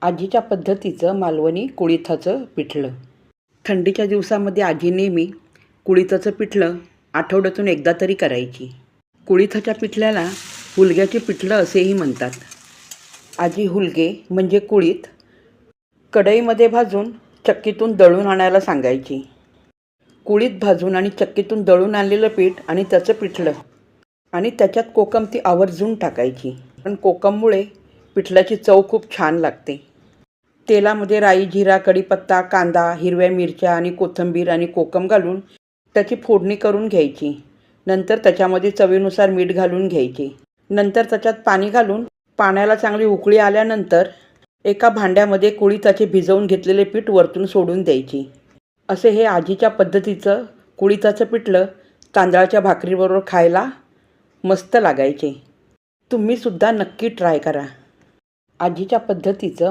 आजीच्या पद्धतीचं मालवणी कुळिथाचं पिठलं. थंडीच्या दिवसामध्ये आजी नेहमी कुळिथाचं पिठलं आठवड्यातून एकदा तरी करायची. कुळिथाच्या पिठल्याला हुलग्याचे पिठलं असेही म्हणतात. आजी हुलगे म्हणजे कुळीथ कढईमध्ये भाजून चक्कीतून दळून आणायला सांगायची. कुळीथ भाजून आणि चक्कीतून दळून आणलेलं पीठ आणि त्याचं पिठलं आणि त्याच्यात कोकम ती आवर्जून टाकायची. पण कोकममुळे पिठल्याची चव खूप छान लागते. तेलामध्ये राई, जिरा, कढीपत्ता, कांदा, हिरव्या मिरच्या आणि कोथिंबीर आणि कोकम घालून त्याची फोडणी करून घ्यायची. नंतर त्याच्यामध्ये चवीनुसार मीठ घालून घ्यायचे. नंतर त्याच्यात पाणी घालून पाण्याला चांगली उकळी आल्यानंतर एका भांड्यामध्ये कुळिथाचे भिजवून घेतलेले पीठ वरतून सोडून द्यायची. असे हे आजीच्या पद्धतीचं कुळिथाचं पिठलं तांदळाच्या भाकरीबरोबर खायला मस्त लागायचे. तुम्हीसुद्धा नक्की ट्राय करा. आजीच्या पद्धतीचं